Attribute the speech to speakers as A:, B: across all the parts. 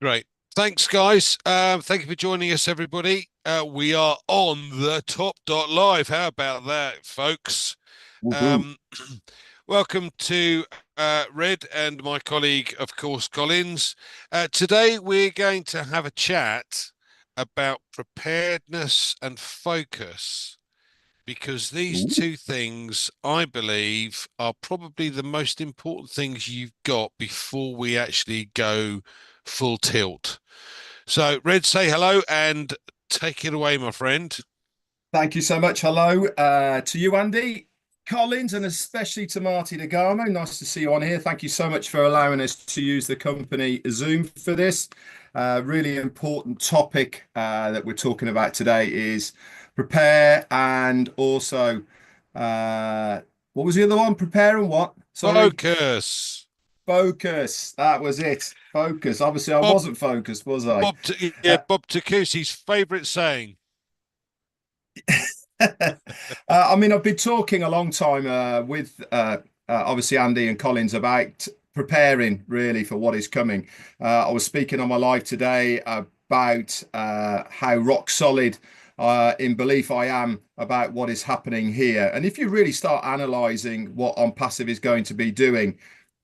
A: Great. Thanks, guys. Thank you for joining us, everybody. We are on the top dot live. How about that, folks?
B: Woohoo.
A: Um, welcome to Red and my colleague, of course, Collins. Today, we're going to have a chat about preparedness and focus because these
B: Ooh.
A: two things, I believe, are probably the most important things you've got before we actually go full tilt. So, Red, say hello and take it away, my friend.
B: Thank you so much. Hello to you, Andy, Collins, and especially to Marty DeGarmo. Nice to see you on here. Thank you so much for allowing us to use the company Zoom for this. Really important topic that we're talking about today is prepare and also, uh, what was the other one? Prepare and what? Sorry.
A: Focus.
B: Focus. That was it. Focus. Obviously, I
A: Bob,
B: wasn't focused, was I?
A: yeah, Bob Tacusi's favourite saying.
B: I mean, I've been talking a long time with obviously Andy and Collins about preparing really for what is coming. I was speaking on my live today about how rock solid in belief I am about what is happening here. And if you really start analysing what OnPassive is going to be doing,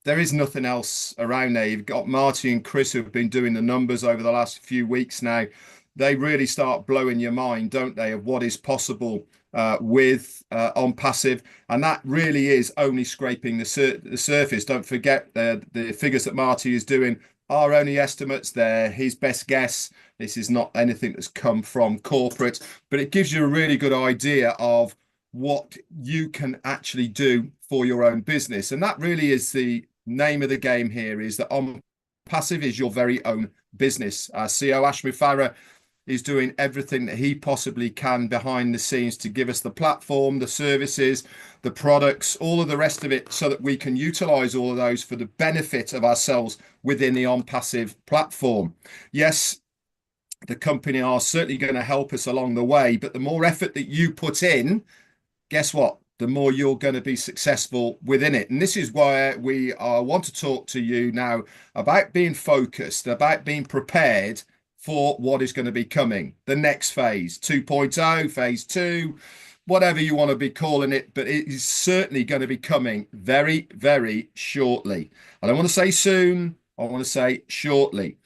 B: there is nothing else around there. You've got Marty and Chris who've been doing the numbers over the last few weeks now. They really start blowing your mind, don't they, of what is possible with OnPassive, and that really is only scraping the surface. Don't forget the figures that Marty is doing are only estimates. They're his best guess. This is not anything that's come from corporate, but it gives you a really good idea of what you can actually do for your own business, and that really is the name of the game here. Is that OnPassive is your very own business. CEO Ashmi Farah is doing everything that he possibly can behind the scenes to give us the platform, the services, the products, all of the rest of it, so that we can utilize all of those for the benefit of ourselves within the OnPassive platform. Yes, the company are certainly going to help us along the way, but the more effort that you put in, guess what? The more you're going to be successful within it. And this is why we want to talk to you now about being focused, about being prepared for what is going to be coming. The next phase, 2.0, phase two, whatever you want to be calling it, but it is certainly going to be coming very, very shortly. I don't want to say soon, I want to say shortly.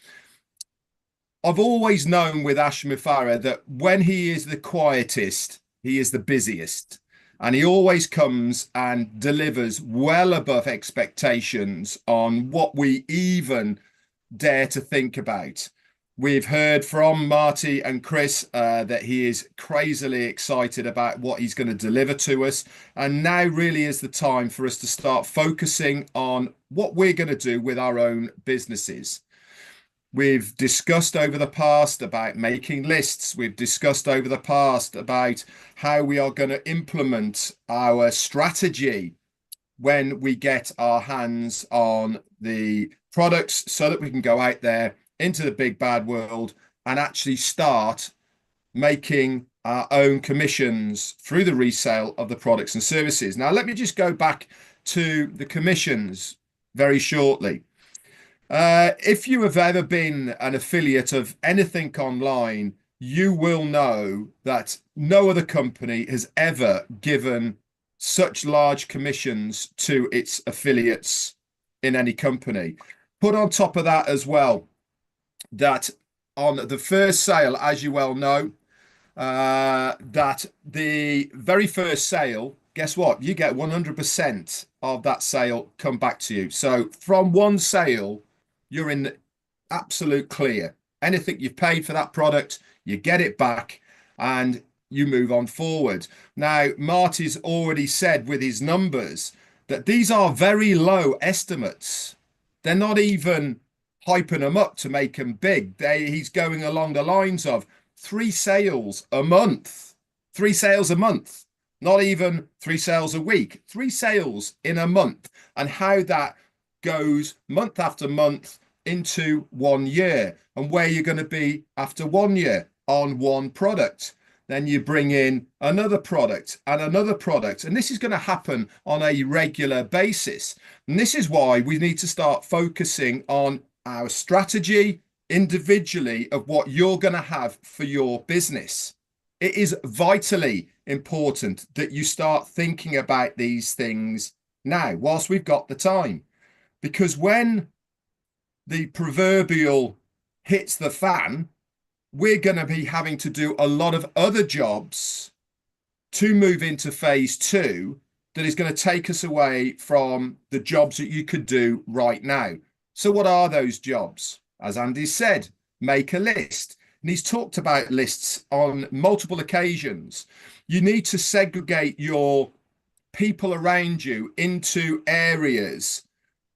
B: I've always known with Ash Mufara that when he is the quietest, he is the busiest. And he always comes and delivers well above expectations on what we even dare to think about. We've heard from Marty and Chris that he is crazily excited about what he's going to deliver to us. And now really is the time for us to start focusing on what we're going to do with our own businesses. We've discussed over the past about making lists. We've discussed over the past about how we are going to implement our strategy when we get our hands on the products so that we can go out there into the big bad world and actually start making our own commissions through the resale of the products and services. Now, let me just go back to the commissions very shortly. If you have ever been an affiliate of anything online, you will know that no other company has ever given such large commissions to its affiliates in any company. Put on top of that as well, that on the first sale, as you well know, that the very first sale, guess what? You get 100% of that sale come back to you. So from one sale, you're in the absolute clear. Anything you've paid for that product, you get it back and you move on forward. Now, Marty's already said with his numbers that these are very low estimates. They're not even hyping them up to make them big. He's going along the lines of 3 sales a month, 3 sales a month, not even 3 sales a week, 3 sales in a month, and how that goes month after month into 1 year, and where you're going to be after 1 year on one product. Then you bring in another product and another product, and this is going to happen on a regular basis. And this is why we need to start focusing on our strategy individually of what you're going to have for your business. It is vitally important that you start thinking about these things now, whilst we've got the time. Because when the proverbial hits the fan, we're going to be having to do a lot of other jobs to move into phase two that is going to take us away from the jobs that you could do right now. So what are those jobs? As Andy said, make a list. And he's talked about lists on multiple occasions. You need to segregate your people around you into areas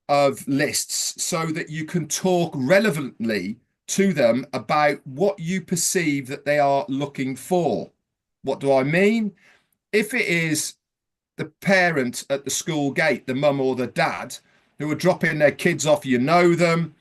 B: of lists so that you can talk relevantly to them about what you perceive that they are looking for. What do I mean? If it is the parent at the school gate, the mum or the dad, who are dropping their kids off, you know them,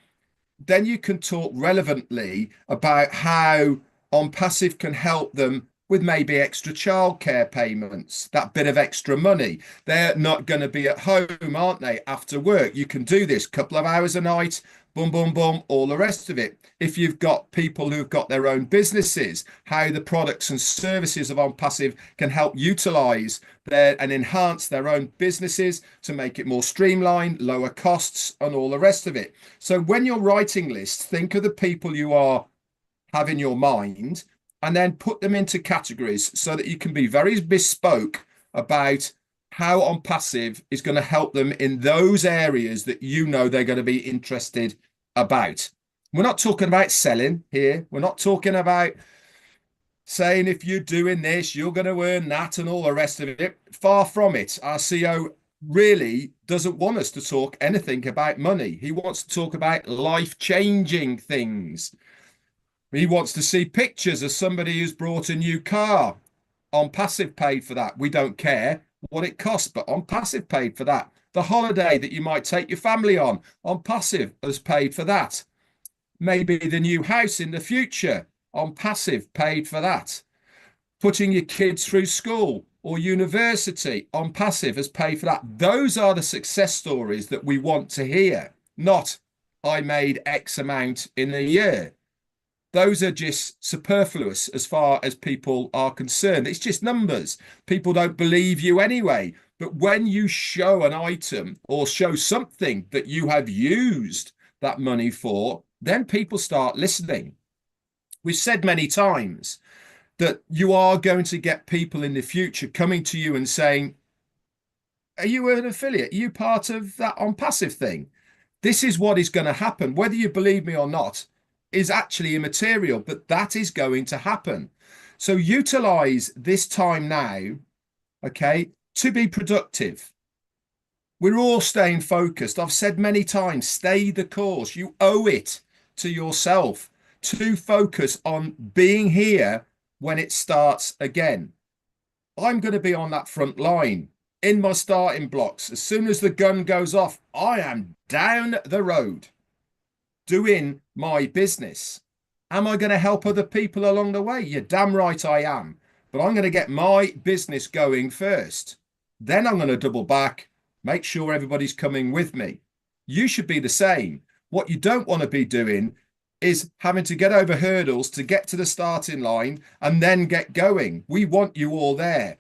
B: then you can talk relevantly about how OnPassive can help them with maybe extra childcare payments, that bit of extra money. They're not going to be at home, aren't they, after work? You can do this couple of hours a night, boom, boom, boom, all the rest of it. If you've got people who've got their own businesses, how the products and services of OnPassive can help utilize and enhance their own businesses to make it more streamlined, lower costs, and all the rest of it. So when you're writing lists, think of the people you have in your mind, and then put them into categories so that you can be very bespoke about how OnPassive is going to help them in those areas that you know they're going to be interested about. We're not talking about selling here. We're not talking about saying if you're doing this, you're going to earn that and all the rest of it. Far from it. Our CEO really doesn't want us to talk anything about money. He wants to talk about life-changing things. He wants to see pictures of somebody who's brought a new car. OnPassive paid for that. We don't care what it costs, but OnPassive paid for that. The holiday that you might take your family on, OnPassive has paid for that. Maybe the new house in the future, OnPassive paid for that. Putting your kids through school or university, OnPassive has paid for that. Those are the success stories that we want to hear, not I made X amount in a year. Those are just superfluous as far as people are concerned. It's just numbers. People don't believe you anyway. But when you show an item or show something that you have used that money for, then people start listening. We've said many times that you are going to get people in the future coming to you and saying, are you an affiliate? Are you part of that OnPassive thing? This is what is going to happen. Whether you believe me or not is actually immaterial, but that is going to happen. So utilize this time now, okay, to be productive. We're all staying focused. I've said many times, stay the course. You owe it to yourself to focus on being here when it starts again. I'm going to be on that front line in my starting blocks. As soon as the gun goes off, I am down the road doing my business. Am I going to help other people along the way? You're damn right I am. But I'm going to get my business going first. Then I'm going to double back, make sure everybody's coming with me. You should be the same. What you don't want to be doing is having to get over hurdles to get to the starting line and then get going. We want you all there.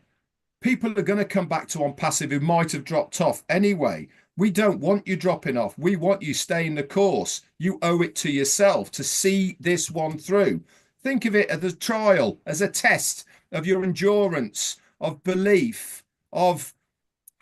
B: People are going to come back to OnPassive who might have dropped off anyway. We don't want you dropping off. We want you staying the course. You owe it to yourself to see this one through. Think of it as a trial, as a test of your endurance, of belief, of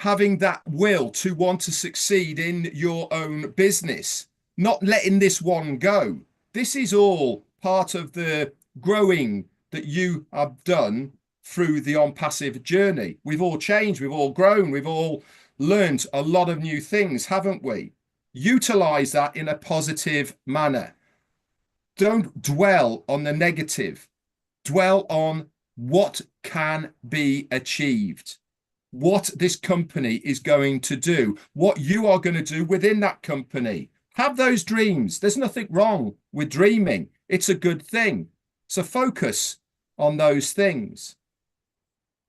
B: having that will to want to succeed in your own business, not letting this one go. This is all part of the growing that you have done through the OnPassive journey. We've all changed, we've all grown, we've all learned a lot of new things, haven't we? Utilize that in a positive manner. Don't dwell on the negative. Dwell on what can be achieved, what this company is going to do, what you are going to do within that company. Have those dreams. There's nothing wrong with dreaming. It's a good thing. So focus on those things.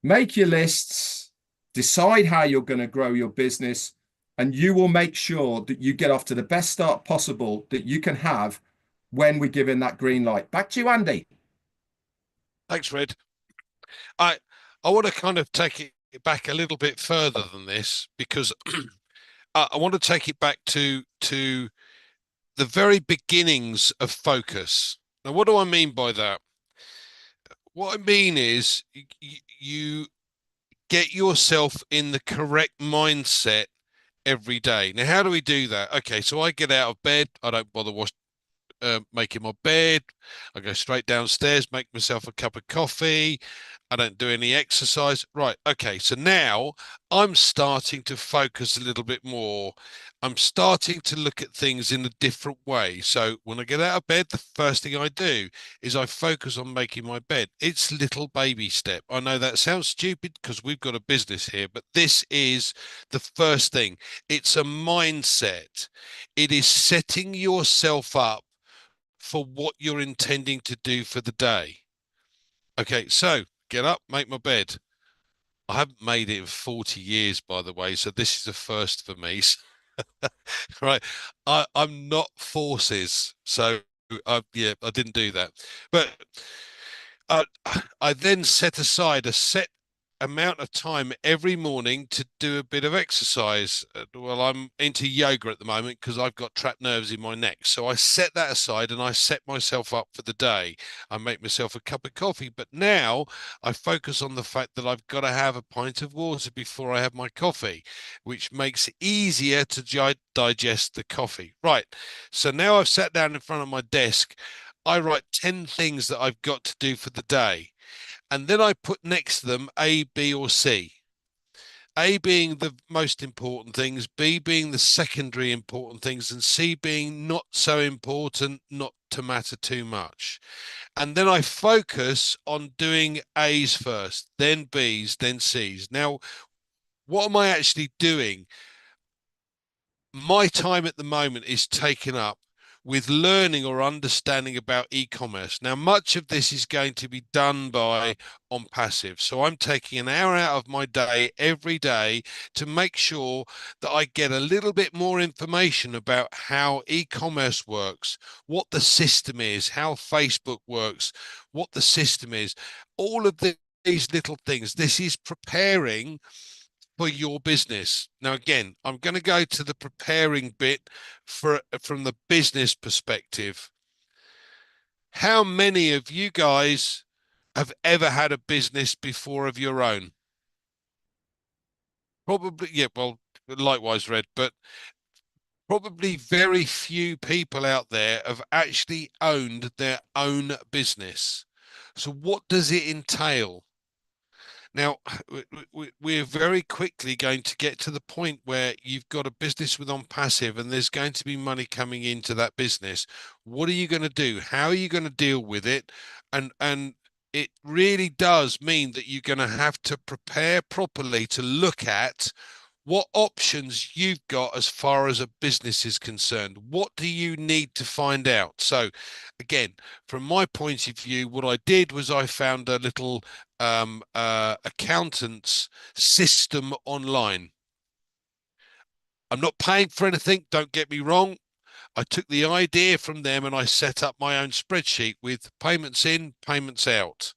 B: Make your lists, decide how you're going to grow your business, and you will make sure that you get off to the best start possible that you can have when we're given that green light. Back to you, Andy.
A: Thanks, Red. I I want to kind of take it back a little bit further than this because I want to take it back to the very beginnings of focus. Now, what do I mean by that? What I mean is you get yourself in the correct mindset every day. Now, how do we do that? Okay, so I get out of bed. I don't bother making my bed. I go straight downstairs, make myself a cup of coffee. I don't do any exercise. Right. Okay. So now I'm starting to focus a little bit more. I'm starting to look at things in a different way. So when I get out of bed, the first thing I do is I focus on making my bed. It's little baby step. I know that sounds stupid because we've got a business here, but this is the first thing. It's a mindset. It is setting yourself up for what you're intending to do for the day. Okay, so get up, make my bed. I haven't made it in 40 years, by the way, so this is a first for me. Right. I'm not forces, so yeah, I didn't do that. But uh, I then set aside a set amount of time every morning to do a bit of exercise. Well, I'm into yoga at the moment because I've got trapped nerves in my neck. So I set that aside and I set myself up for the day. I make myself a cup of coffee, but now I focus on the fact that I've got to have a pint of water before I have my coffee, which makes it easier to digest the coffee. Right. So now I've sat down in front of my desk. I write 10 things that I've got to do for the day. And then I put next to them A, B, or C. A being the most important things, B being the secondary important things, and C being not so important, not to matter too much. And then I focus on doing A's first, then B's, then C's. Now, what am I actually doing? My time at the moment is taken up with learning or understanding about e-commerce. Now, much of this is going to be done by OnPassive. So I'm taking an hour out of my day every day to make sure that I get a little bit more information about how e-commerce works, what the system is, how Facebook works, what the system is, all of these little things. This is preparing for your business. Now, again, I'm going to go to the preparing bit from the business perspective. How many of you guys have ever had a business before of your own? Probably, yeah, well, likewise, Red, but probably very few people out there have actually owned their own business. So what does it entail? Now, we're very quickly going to get to the point where you've got a business with OnPassive and there's going to be money coming into that business. What are you going to do? How are you going to deal with it? And it really does mean that you're going to have to prepare properly to look at what options you've got as far as a business is concerned. What do you need to find out? So, again, from my point of view, what I did was I found a little accountant's system online. I'm not paying for anything, don't get me wrong. I took the idea from them and I set up my own spreadsheet with payments in, payments out,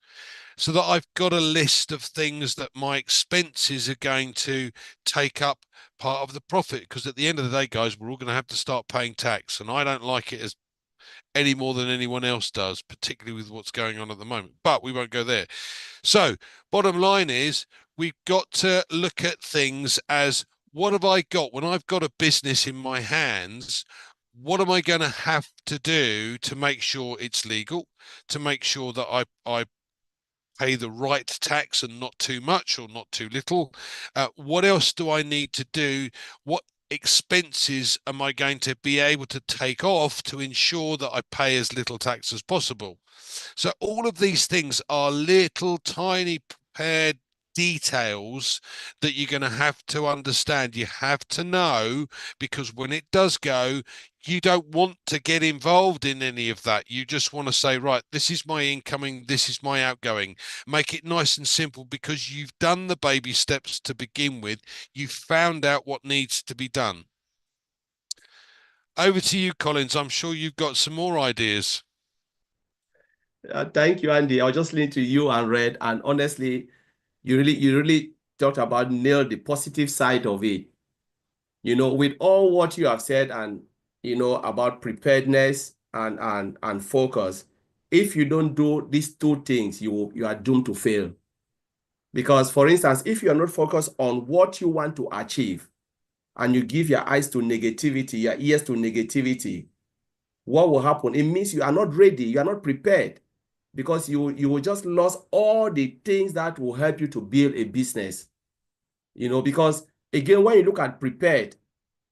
A: so that I've got a list of things that my expenses are going to take up part of the profit. Because at the end of the day, guys, we're all going to have to start paying tax, and I don't like it as any more than anyone else does, particularly with what's going on at the moment. But we won't go there. So, bottom line is, we've got to look at things as what have I got when I've got a business in my hands? What am I going to have to do to make sure it's legal, to make sure that I pay the right tax and not too much or not too little? What else do I need to do? What expenses am I going to be able to take off to ensure that I pay as little tax as possible? So all of these things are little tiny prepared details that you're going to have to understand. You have to know, because when it does go, you don't want to get involved in any of that. You just want to say, right, this is my incoming, this is my outgoing. Make it nice and simple, because you've done the baby steps to begin with. You've found out what needs to be done. over to you, Collins. I'm sure you've got some more ideas.
C: Thank you, Andy. I was just listening to you and Red, and honestly, you really talked about nail the positive side of it. With all what you have said and about preparedness and focus, if you don't do these two things, you are doomed to fail. Because, for instance, if you are not focused on what you want to achieve and you give your eyes to negativity, your ears to negativity, what will happen? It means you are not ready, you are not prepared, because you will just lose all the things that will help you to build a business. Because again, when you look at prepared,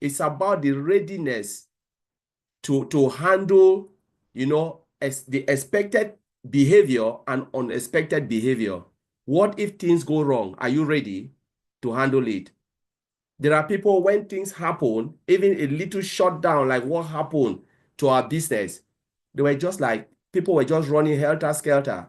C: it's about the readiness to handle, the expected behavior and unexpected behavior. What if things go wrong? Are you ready to handle it? There are people, when things happen, even a little shutdown, like what happened to our business, they were just like, people were just running helter-skelter.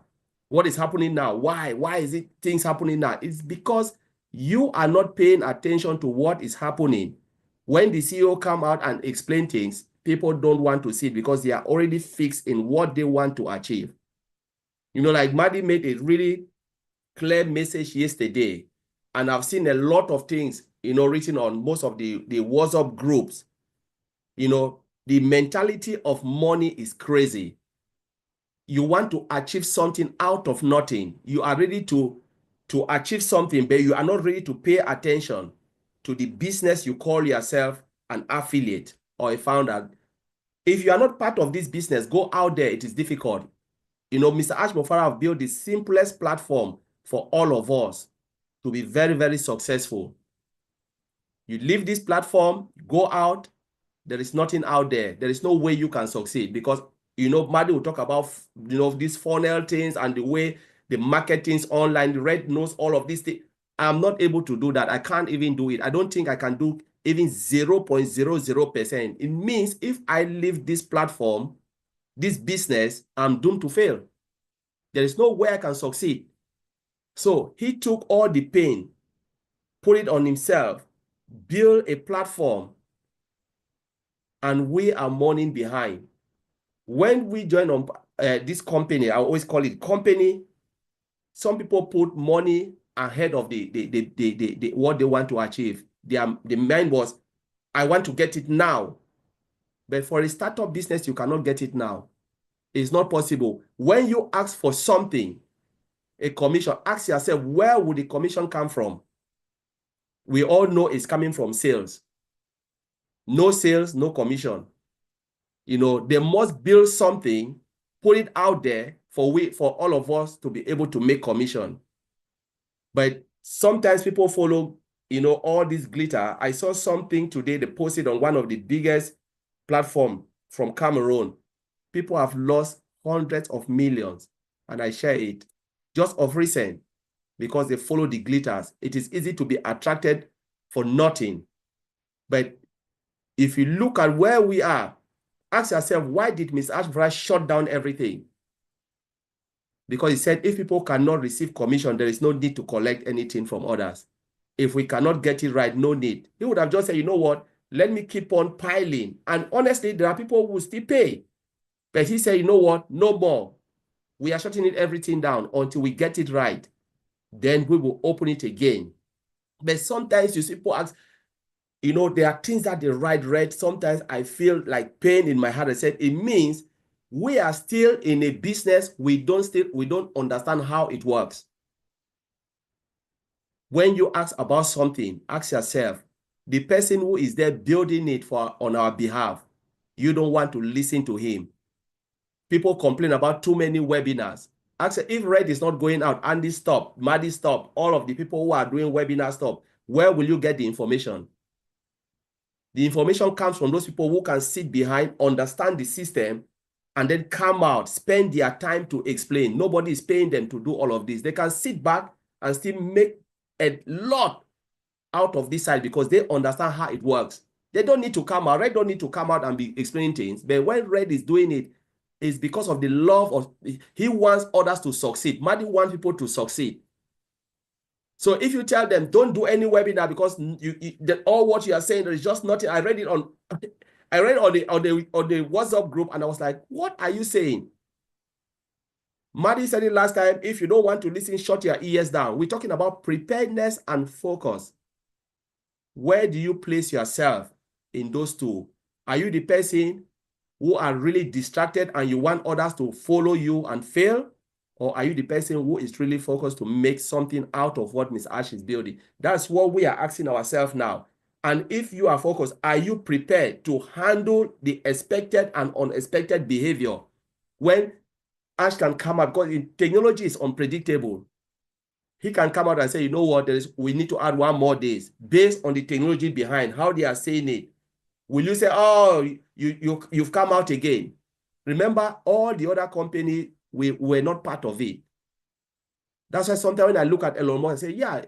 C: What is happening now? Why? Why is it things happening now? It's because you are not paying attention to what is happening. When the CEO come out and explain things, people don't want to see it because they are already fixed in what they want to achieve. Like Maddie made a really clear message yesterday, and I've seen a lot of things, written on most of the WhatsApp groups. The mentality of money is crazy. You want to achieve something out of nothing. You are ready to achieve something, but you are not ready to pay attention to the business you call yourself an affiliate or a founder. If you are not part of this business, go out there. It is difficult. Mr. Ashmofara have built the simplest platform for all of us to be very, very successful. You leave this platform, go out, there is nothing out there. There is no way you can succeed because, Maddie will talk about, these funnel things and the way the marketing's online. The Red knows all of these things. I'm not able to do that. I can't even do it. I don't think I can do even 0.00%. It means if I leave this platform, this business, I'm doomed to fail. There is no way I can succeed. So he took all the pain, put it on himself, build a platform, and we are mourning behind. When we join on this company, I always call it company, some people put money ahead of the what they want to achieve. The mind was, I want to get it now. But for a startup business, you cannot get it now. It's not possible. When you ask for something, a commission, ask yourself, where would the commission come from? We all know it's coming from sales. No sales, no commission. They must build something, put it out there for all of us to be able to make commission. But sometimes people follow, all this glitter. I saw something today, they posted on one of the biggest platforms from Cameroon. People have lost hundreds of millions, and I share it just of recent because they follow the glitters. It is easy to be attracted for nothing. But if you look at where we are, ask yourself, why did Mr. Ashbra shut down everything? Because he said, if people cannot receive commission, there is no need to collect anything from others. If we cannot get it right, no need. He would have just said, you know what, let me keep on piling. And honestly, there are people who still pay. But he said, you know what, no more. We are shutting everything down until we get it right. Then we will open it again. But sometimes you see people ask, there are things that they read. Sometimes I feel like pain in my heart. I said, it means we are still in a business. We don't understand how it works. When you ask about something, ask yourself, the person who is there building it on our behalf, you don't want to listen to him. People complain about too many webinars. Ask if Red is not going out, Andy stop, Maddie stop, all of the people who are doing webinars stop. Where will you get the information? The information comes from those people who can sit behind, understand the system, and then come out, spend their time to explain. Nobody is paying them to do all of this. They can sit back and still make a lot out of this side because they understand how it works. They don't need to come out. Red don't need to come out and be explaining things. But when Red is doing it, it's because of the love of, he wants others to succeed. Maddie wants people to succeed. So if you tell them, don't do any webinar because all what you are saying, there is just nothing. I read it on, I read on the WhatsApp group, and I was like, what are you saying? Maddie said it last time. If you don't want to listen, shut your ears down. We're talking about preparedness and focus. Where do you place yourself in those two? Are you the person who are really distracted and you want others to follow you and fail? Or are you the person who is really focused to make something out of what Ms. Ash is building? That's what we are asking ourselves now. And if you are focused, are you prepared to handle the expected and unexpected behavior when Ash can come up? Because technology is unpredictable. He can come out and say, you know what, we need to add 1 more days based on the technology behind how they are saying it. Will you say, oh, you've come out again? Remember, all the other companies were not part of it. That's why sometimes when I look at Elon Musk, I say, yeah,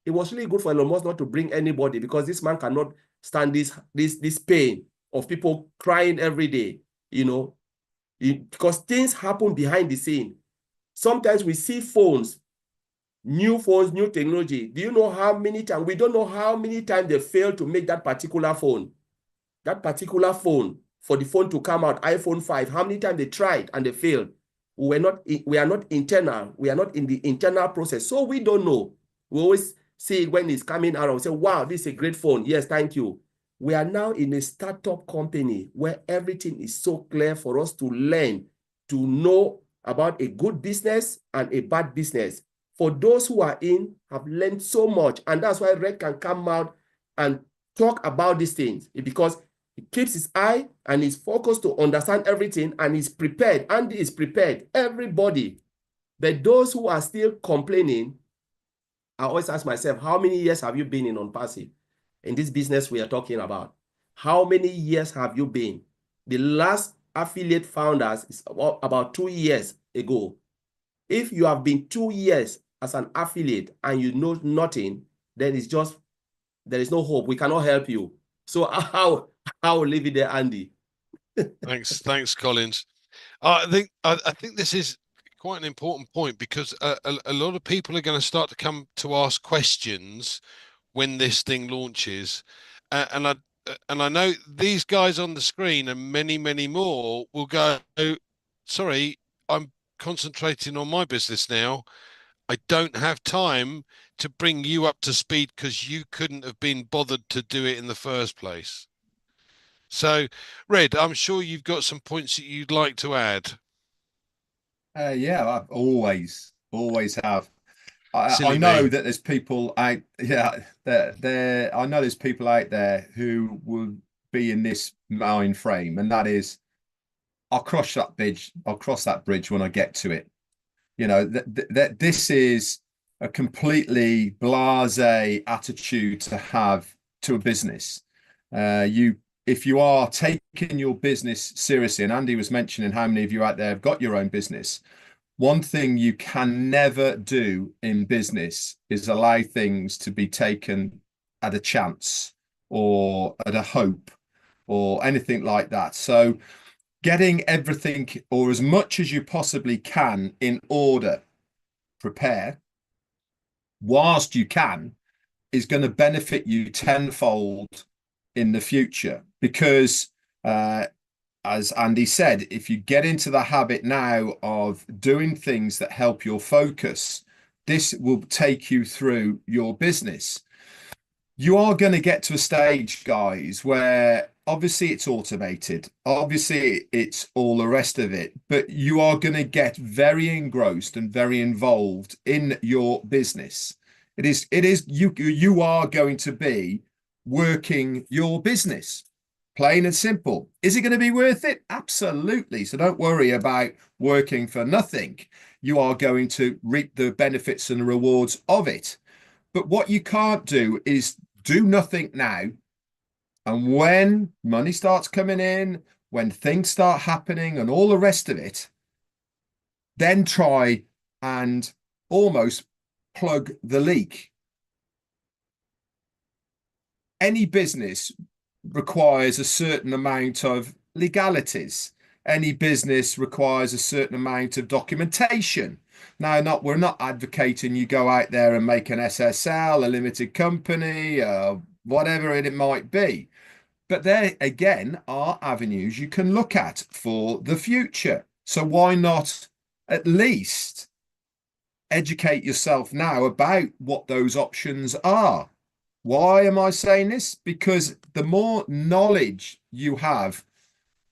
C: it was really good for Elon Musk not to bring anybody, because this man cannot stand this pain of people crying every day, you know, because things happen behind the scene. Sometimes we see phones, new technology. Do you know how many times? We don't know how many times they failed to make that particular phone. That particular phone, for the phone to come out, iPhone 5, how many times they tried and they failed? We are not internal. We are not in the internal process. So we don't know. We always see it when it's coming out and say, wow, this is a great phone. Yes, thank you. We are now in a startup company where everything is so clear for us to learn, to know about a good business and a bad business. For those who are in, have learned so much. And that's why Red can come out and talk about these things, because he keeps his eye and is focused to understand everything, and is prepared. Andy is prepared, everybody. But those who are still complaining, I always ask myself, how many years have you been in OnPassive? In this business we are talking about, how many years have you been? The last affiliate founders is about 2 years ago. If you have been 2 years as an affiliate and you know nothing, then it's just, there is no hope. We cannot help you. So I will leave it there, Andy.
A: Thanks, Collins. I think this is quite an important point, because a lot of people are going to start to come to ask questions when this thing launches, and I know these guys on the screen and many more will go, sorry, I'm concentrating on my business now. I don't have time to bring you up to speed because you couldn't have been bothered to do it in the first place. So, Red, I'm sure you've got some points that you'd like to add.
B: Yeah, I've always have. I
A: Silly
B: know
A: me.
B: that there's people out, yeah, I know there's people out there who will be in this mind frame, and that is, I'll cross that bridge when I get to it. You know, that this is a completely blasé attitude to have to a business. If you are taking your business seriously, and Andy was mentioning how many of you out there have got your own business, one thing you can never do in business is allow things to be taken at a chance or at a hope or anything like that. So getting everything, or as much as you possibly can, in order, prepare whilst you can, is going to benefit you tenfold in the future. Because as Andy said, if you get into the habit now of doing things that help your focus, this will take you through your business. You are going to get to a stage, guys, where obviously it's automated, obviously it's all the rest of it, but you are going to get very engrossed and very involved in your business. You are going to be working your business, plain and simple. Is it going to be worth it? Absolutely. So don't worry about working for nothing. You are going to reap the benefits and the rewards of it. But what you can't do is do nothing now. And when money starts coming in, when things start happening and all the rest of it, then try and almost plug the leak. Any business requires a certain amount of legalities. Any business requires a certain amount of documentation. Now, we're not advocating you go out there and make an SSL, a limited company, whatever it might be. But there again are avenues you can look at for the future. So why not at least educate yourself now about what those options are? Why am I saying this? Because the more knowledge you have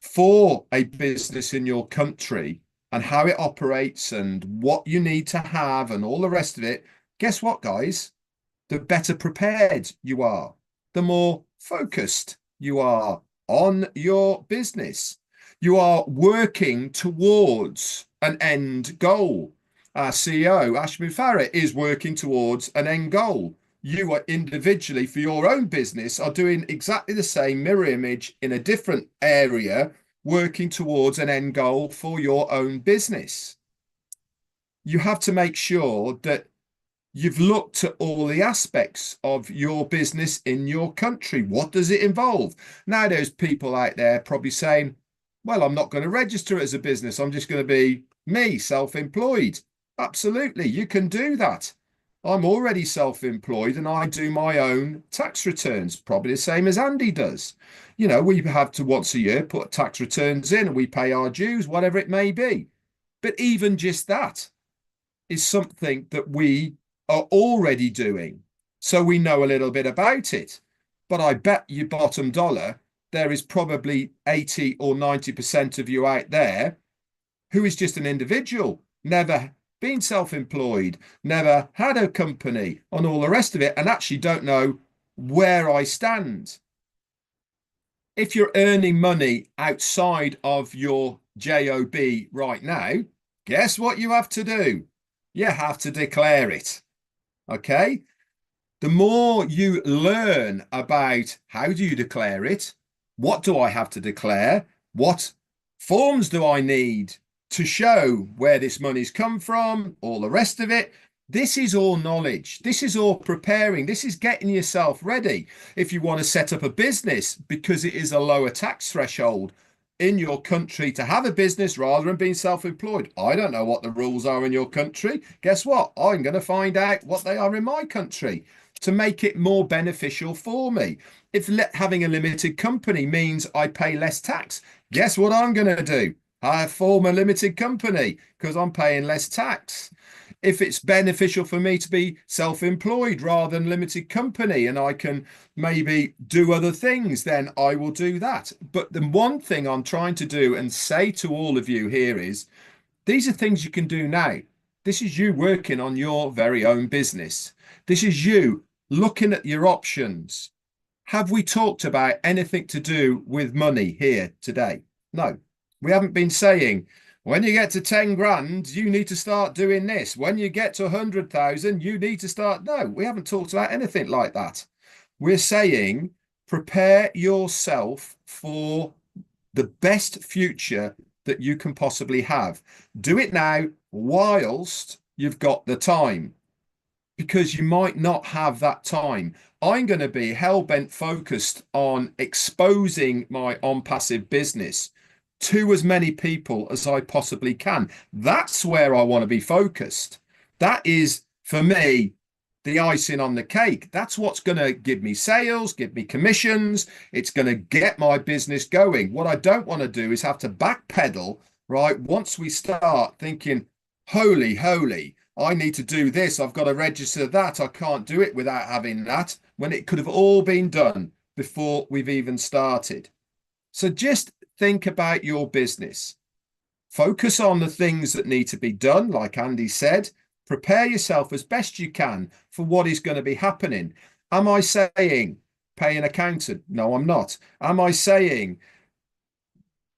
B: for a business in your country and how it operates and what you need to have and all the rest of it, guess what, guys? The better prepared you are, the more focused you are on your business. You are working towards an end goal. Our CEO, Ashmi Farah, is working towards an end goal. You are individually for your own business are doing exactly the same mirror image in a different area, working towards an end goal for your own business. You have to make sure that you've looked at all the aspects of your business in your country. What does it involve? Now, there's people out there probably saying, well, I'm not going to register it as a business. I'm just going to be me, self-employed. Absolutely, you can do that. I'm already self-employed and I do my own tax returns, probably the same as Andy does. You know, we have to once a year put tax returns in and we pay our dues, whatever it may be. But even just that is something that we are already doing. So we know a little bit about it. But I bet you bottom dollar, there is probably 80 or 90% of you out there who is just an individual, never been self-employed, never had a company and all the rest of it, and actually don't know where I stand. If you're earning money outside of your job right now, guess what you have to do? You have to declare it. Okay. The more you learn about how do you declare it, what do I have to declare, what forms do I need to show where this money's come from, all the rest of it. This is all knowledge. This is all preparing. This is getting yourself ready. If you want to set up a business because it is a lower tax threshold in your country to have a business rather than being self-employed. I don't know what the rules are in your country. Guess what? I'm going to find out what they are in my country to make it more beneficial for me. If having a limited company means I pay less tax, guess what I'm going to do? I form a limited company because I'm paying less tax. If it's beneficial for me to be self-employed rather than limited company and I can maybe do other things, then I will do that. But the one thing I'm trying to do and say to all of you here is these are things you can do now. This is you working on your very own business. This is you looking at your options. Have we talked about anything to do with money here today? No, we haven't been saying, when you get to 10 grand, you need to start doing this. When you get to 100,000, you need to start. No, we haven't talked about anything like that. We're saying prepare yourself for the best future that you can possibly have. Do it now whilst you've got the time, because you might not have that time. I'm going to be hell-bent focused on exposing my OnPassive business to as many people as I possibly can. That's where I want to be focused. That is, for me, the icing on the cake. That's what's going to give me sales, give me commissions. It's going to get my business going. What I don't want to do is have to backpedal, right? Once we start thinking, holy, I need to do this. I've got to register that. I can't do it without having that, when it could have all been done before we've even started. So just think about your business. Focus on the things that need to be done, like Andy said. Prepare yourself as best you can for what is going to be happening. Am I saying pay an accountant? No, I'm not. Am I saying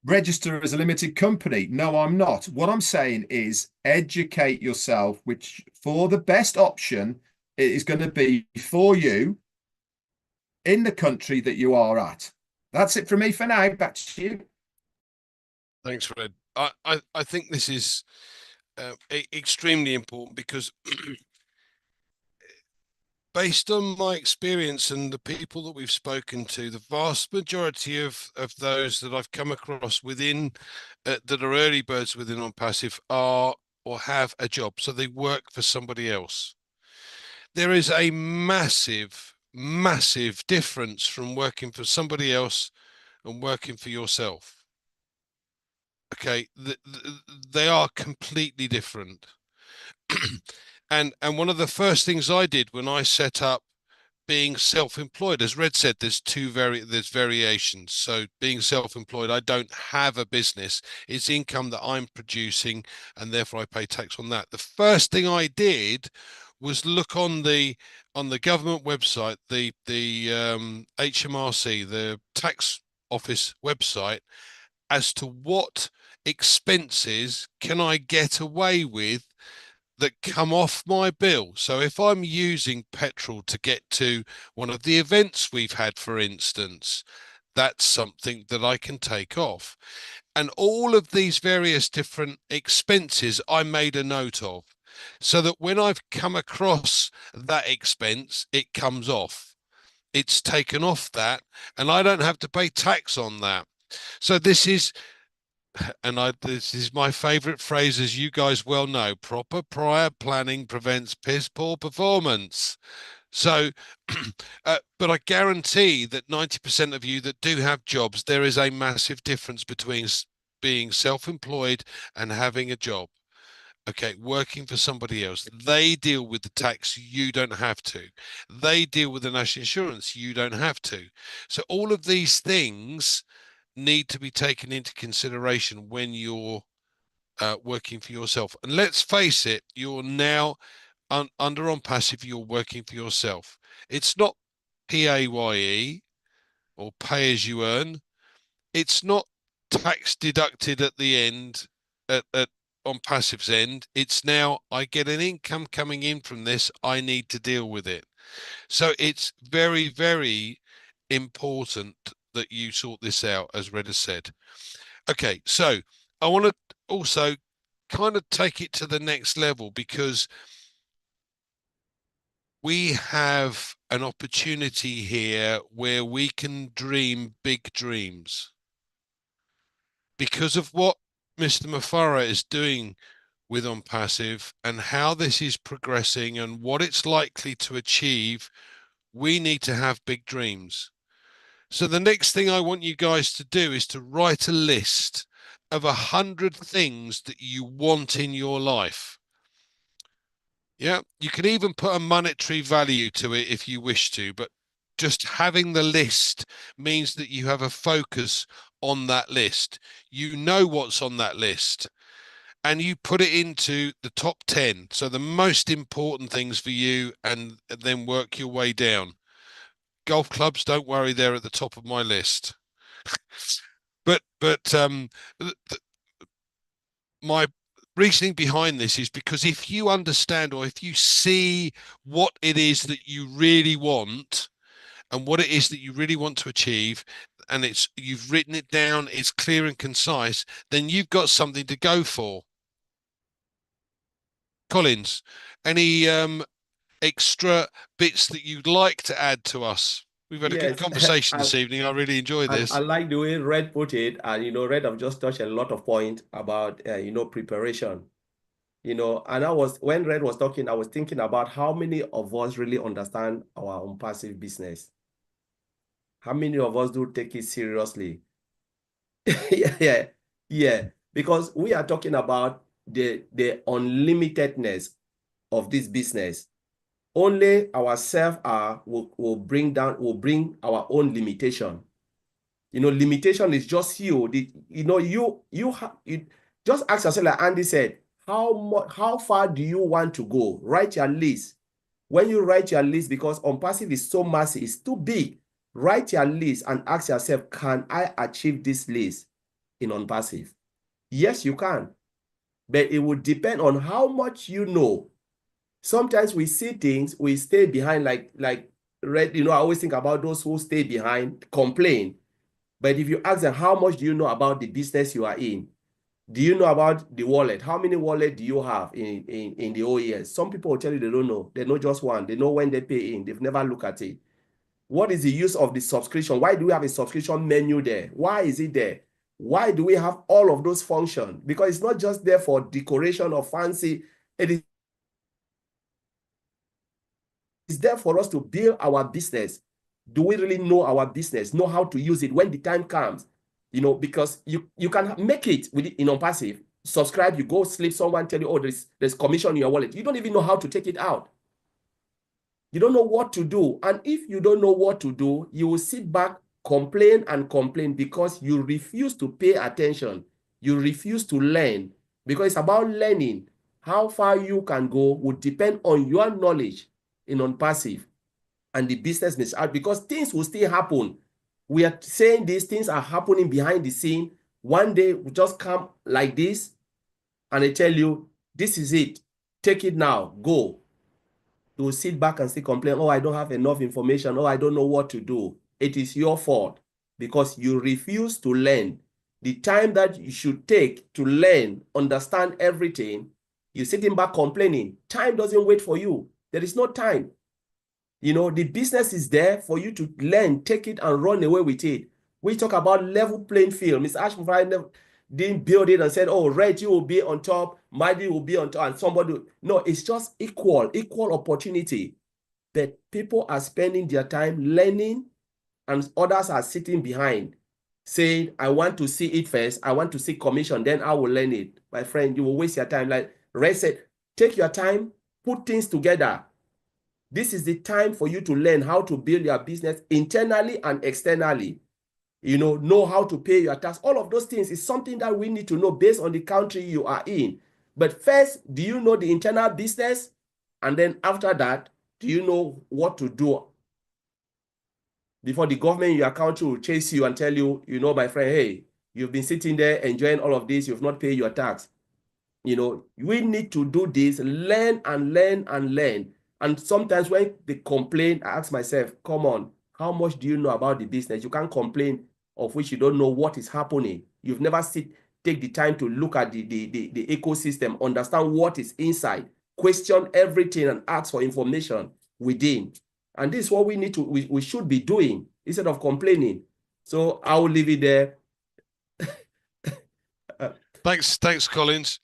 B: register as a limited company? No, I'm not. What I'm saying is educate yourself, which for the best option it is going to be for you in the country that you are at. That's it from me for now. Back to you.
A: Thanks, Fred. I think this is extremely important because based on my experience and the people that we've spoken to, the vast majority of those that I've come across within that are early birds within OnPassive are or have a job. So they work for somebody else. There is a massive massive difference from working for somebody else and working for yourself. Okay, they are completely different. And one of the first things I did when I set up being self-employed, as Red said, there's variations. So being self-employed, I don't have a business. It's income that I'm producing, and therefore I pay tax on that. The first thing I did was look on the government website, the HMRC, the tax office website, as to what expenses can I get away with that come off my bill. So if I'm using petrol to get to one of the events we've had, for instance, that's something that I can take off. And all of these various different expenses I made a note of, so that when I've come across that expense, it comes off. It's taken off that, and I don't have to pay tax on that. So this is this is my favorite phrase, as you guys well know: proper prior planning prevents piss poor performance. So, but I guarantee that 90% of you that do have jobs, there is a massive difference between being self-employed and having a job. Okay, working for somebody else. They deal with the tax, you don't have to. They deal with the national insurance, you don't have to. So all of these things need to be taken into consideration when you're working for yourself. And let's face it, you're now under OnPassive, you're working for yourself. It's not PAYE or pay as you earn. It's not tax deducted at the end at OnPassive's end. It's now, I get an income coming in from this, I need to deal with it. So it's very, very important that you sort this out, as Red has said. Okay, so I want to also kind of take it to the next level, because we have an opportunity here where we can dream big dreams. Because of what Mr. Mafara is doing with OnPassive and how this is progressing and what it's likely to achieve, we need to have big dreams. So the next thing I want you guys to do is to write a list of 100 things that you want in your life. Yeah, you can even put a monetary value to it if you wish to, but just having the list means that you have a focus on that list. You know what's on that list, and you put it into the top 10. So the most important things for you, and then work your way down. Golf clubs, don't worry, they're at the top of my list. But my reasoning behind this is because if you understand, or if you see what it is that you really want and what it is that you really want to achieve, and you've written it down, it's clear and concise, then you've got something to go for. Collins, any extra bits that you'd like to add to us? We've had a good conversation this evening. I really enjoyed this.
C: I like the way Red put it, and Red have just touched a lot of points about preparation. And when Red was talking, I was thinking about how many of us really understand our OnPassive business. How many of us do take it seriously? Yeah. Because we are talking about the unlimitedness of this business. Only ourselves will bring our own limitation. Limitation is just you. You just ask yourself, like Andy said, how far do you want to go? Write your list. When you write your list, because OnPassive is so massive, it's too big. Write your list and ask yourself, can I achieve this list in OnPassive? Yes, you can. But it would depend on how much you know. Sometimes we see things, we stay behind, like Red, I always think about those who stay behind, complain. But if you ask them, how much do you know about the business you are in? Do you know about the wallet? How many wallets do you have in the OES? Some people will tell you they don't know. They know just one. They know when they pay in. They've never looked at it. What is the use of the subscription? Why do we have a subscription menu there? Why is it there? Why do we have all of those functions? Because it's not just there for decoration or fancy. It is is there for us to build our business. Do we really know our business, know how to use it when the time comes? You know, because you can make it with it in OnPassive, subscribe, you go sleep, someone tell you, oh, there's commission in your wallet. You don't even know how to take it out. You don't know what to do. And if you don't know what to do, you will sit back, complain and complain because you refuse to pay attention. You refuse to learn because it's about learning. How far you can go would depend on your knowledge in OnPassive and the business may out because things will still happen. We are saying these things are happening behind the scene. One day we just come like this and they tell you, this is it. Take it now, go. You will sit back and still complain, oh, I don't have enough information. Oh, I don't know what to do. It is your fault because you refuse to learn. The time that you should take to learn, understand everything, you're sitting back complaining. Time doesn't wait for you. There is no time. You know, the business is there for you to learn, take it and run away with it. We talk about level playing field. Mr. Ashmore didn't build it and said, oh, Reggie will be on top, Mighty will be on top, and somebody. No, it's just equal opportunity. But people are spending their time learning and others are sitting behind saying, I want to see it first. I want to see commission, then I will learn it. My friend, you will waste your time. Like Ray said, take your time, put things together. This is the time for you to learn how to build your business internally and externally. You know how to pay your tax. All of those things is something that we need to know based on the country you are in. But first, do you know the internal business? And then after that, do you know what to do? Before the government in your country will chase you and tell you, you know, my friend, hey, you've been sitting there enjoying all of this. You've not paid your tax. You know, we need to do this, learn and learn and learn. And sometimes when they complain, I ask myself, come on, how much do you know about the business? You can't complain of which you don't know what is happening. You've never take the time to look at the ecosystem, understand what is inside, question everything and ask for information within. And this is what we need to, we should be doing instead of complaining. So I will leave it there.
A: Thanks, Collins.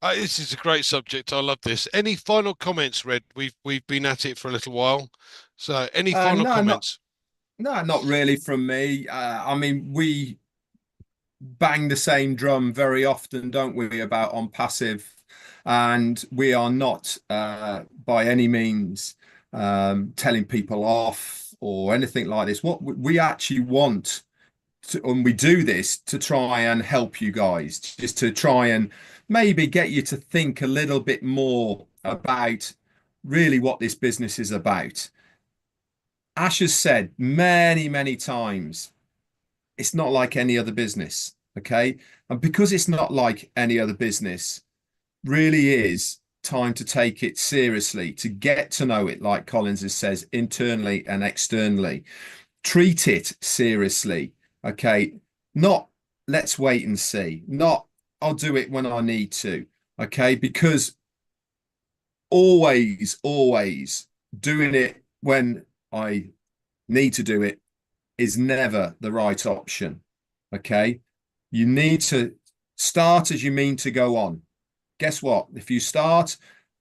A: This is a great subject. I love this. Any final comments, Red? We've been at it for a little while. So any final comments?
B: No, not really from me. I mean, we bang the same drum very often, don't we, about OnPassive, and we are not by any means telling people off or anything like this. What we actually want to, and we do this to try and help you guys, just to try and maybe get you to think a little bit more about really what this business is about. Ash has said many times, it's not like any other business, okay? And because it's not like any other business, really is time to take it seriously, to get to know it, like Collins says, internally and externally. Treat it seriously, okay? Not let's wait and see, not I'll do it when I need to, okay? Because always doing it when I need to do it is never the right option, okay? You need to start as you mean to go on. Guess what? If you start,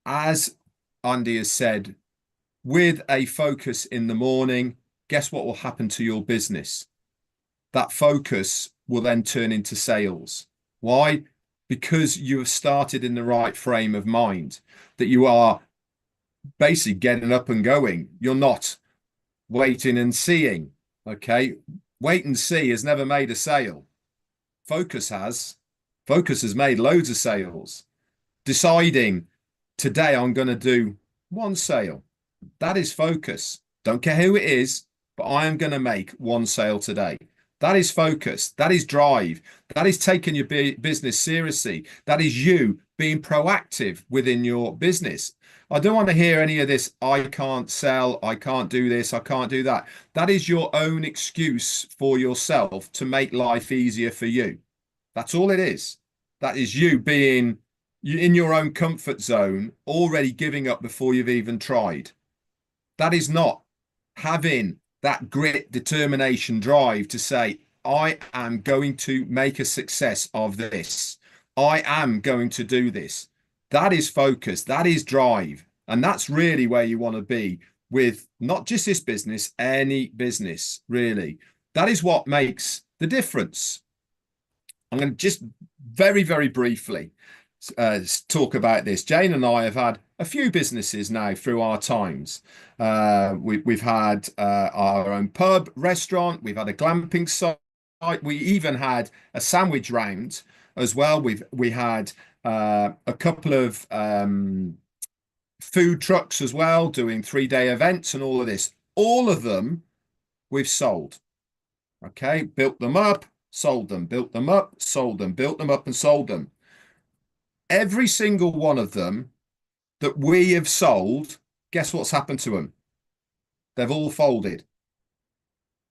B: as Andy has said, with a focus in the morning, guess what will happen to your business? That focus will then turn into sales. Why? Because you have started in the right frame of mind, that you are basically getting up and going. You're not waiting and seeing, okay? Wait and see has never made a sale. Focus has. Focus has made loads of sales. Deciding today I'm going to do one sale. That is focus. Don't care who it is, but I am going to make one sale today. That is focus. That is drive. That is taking your business seriously. That is you being proactive within your business. I don't want to hear any of this, I can't sell, I can't do this, I can't do that. That is your own excuse for yourself to make life easier for you. That's all it is. That is you being in your own comfort zone, already giving up before you've even tried. That is not having that grit, determination, drive to say, I am going to make a success of this. I am going to do this. That is focus. That is drive. And that's really where you want to be with not just this business, any business, really. That is what makes the difference. I'm going to just very, very briefly talk about this. Jane and I have had a few businesses now through our times. We've had our own pub, restaurant. We've had a glamping site. We even had a sandwich round as well. We had a couple of food trucks as well, doing 3-day events and all of this. All of them we've sold. Okay, built them up, sold them, built them up, sold them, built them up and sold them. Every single one of them that we have sold, guess what's happened to them? They've all folded.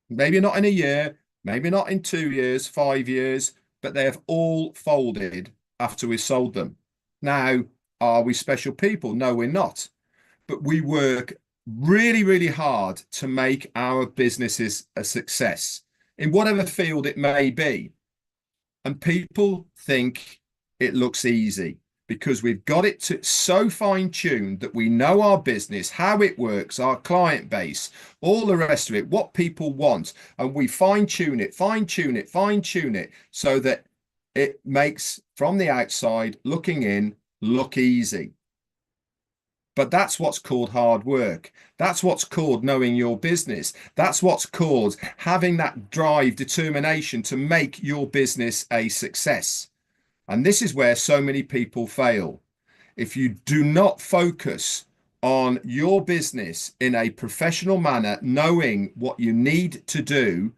B: Maybe not in a year, maybe not in 2 years, 5 years, but they have all folded after we sold them. Now, are we special people? No, we're not. But we work really, really hard to make our businesses a success in whatever field it may be. And people think it looks easy because we've got it so fine-tuned that we know our business, how it works, our client base, all the rest of it, what people want, and we fine-tune it so that it makes, from the outside looking in, look easy. But that's what's called hard work. That's what's called knowing your business. That's what's called having that drive, determination to make your business a success. And this is where so many people fail. If you do not focus on your business in a professional manner, knowing what you need to do,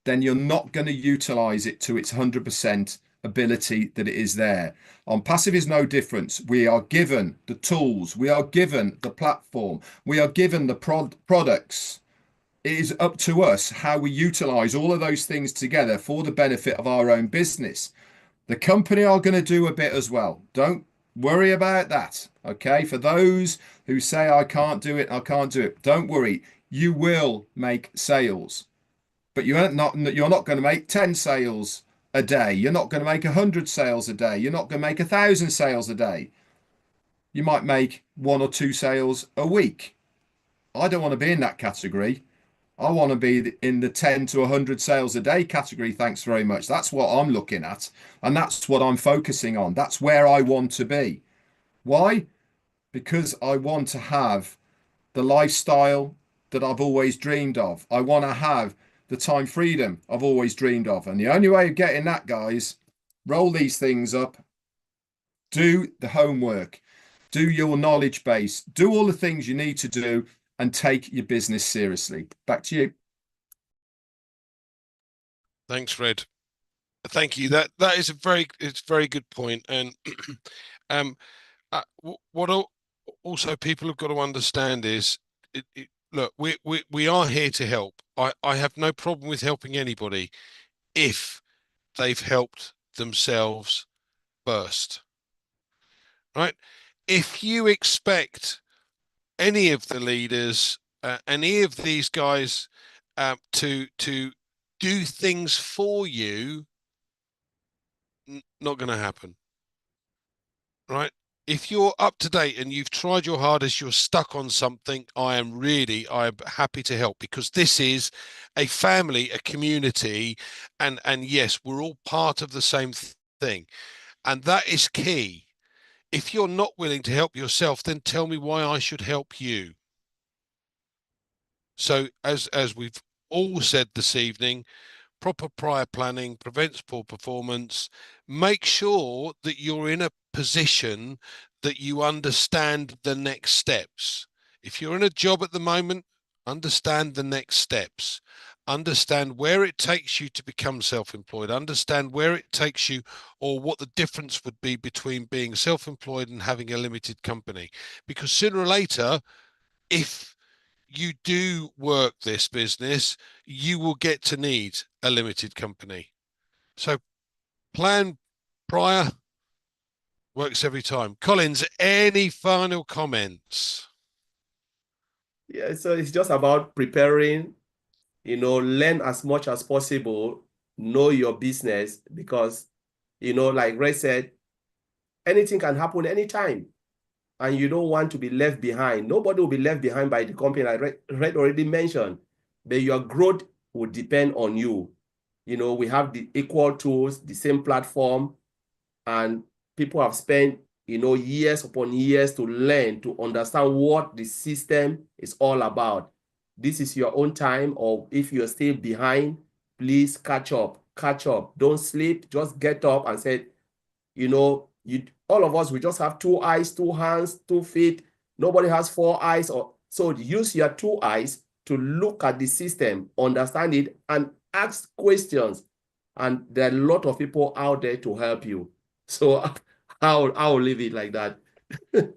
B: then you're not going to utilize it to its 100% ability that it is there. OnPassive is no different. We are given the tools, we are given the platform, we are given the products. It is up to us how we utilize all of those things together for the benefit of our own business. The company are going to do a bit as well. Don't worry about that. Okay. For those who say, I can't do it, don't worry. You will make sales, but you're not going to make 10 sales a day. You're not going to make 100 sales a day. You're not going to make 1,000 sales a day. You might make 1 or 2 sales a week. I don't want to be in that category. I want to be in the 10 to 100 sales a day category. Thanks very much. That's what I'm looking at. And that's what I'm focusing on. That's where I want to be. Why? Because I want to have the lifestyle that I've always dreamed of. I want to have the time freedom I've always dreamed of. And the only way of getting that, guys, roll these things up, do the homework, do your knowledge base, do all the things you need to do, and take your business seriously. Back to you.
A: Thanks, Fred. Thank you. That is it's a very good point. And what also people have got to understand is, look, we are here to help. I have no problem with helping anybody if they've helped themselves first, right? If you expect any of the leaders, any of these guys, to do things for you, not going to happen, right? If you're up to date and you've tried your hardest, you're stuck on something, I'm happy to help, because this is a family, a community, and yes, we're all part of the same thing, and that is key. If you're not willing to help yourself, then tell me why I should help you. So as we've all said this evening, proper prior planning prevents poor performance. Make sure that you're in a position that you understand the next steps. If you're in a job at the moment, understand the next steps. Understand where it takes you to become self-employed. Understand where it takes you, or what the difference would be between being self-employed and having a limited company. Because sooner or later, if you do work this business, you will get to need a limited company. So plan prior, works every time. Collins, any final comments?
C: Yeah, so it's just about preparing, learn as much as possible, know your business, because, like Ray said, anything can happen anytime. and you don't want to be left behind. Nobody will be left behind by the company, like Red already mentioned, but your growth will depend on you. You know, we have the equal tools, the same platform, and people have spent, you know, years upon years to learn, to understand what the system is all about. This is your own time, or if you're still behind, please catch up, catch up. Don't sleep, just get up and say, you know, all of us, we just have 2 eyes, 2 hands, 2 feet. Nobody has 4 eyes. So use your 2 eyes to look at the system, understand it, and ask questions. And there are a lot of people out there to help you. So I'll leave it like that.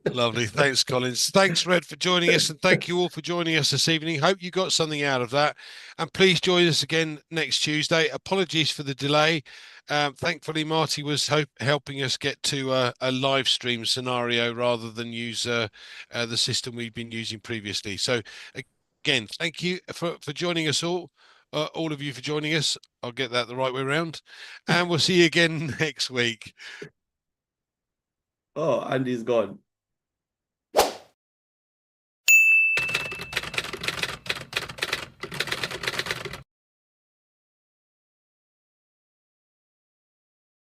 A: Lovely. Thanks, Collins. Thanks, Red, for joining us, and thank you all for joining us this evening. Hope you got something out of that. And please join us again next Tuesday. Apologies for the delay. Thankfully, Marty was helping us get to a live stream scenario rather than use the system we've been using previously. So, again, thank you for joining us all of you for joining us. I'll get that the right way around. And we'll see you again next week.
C: Oh, Andy's gone.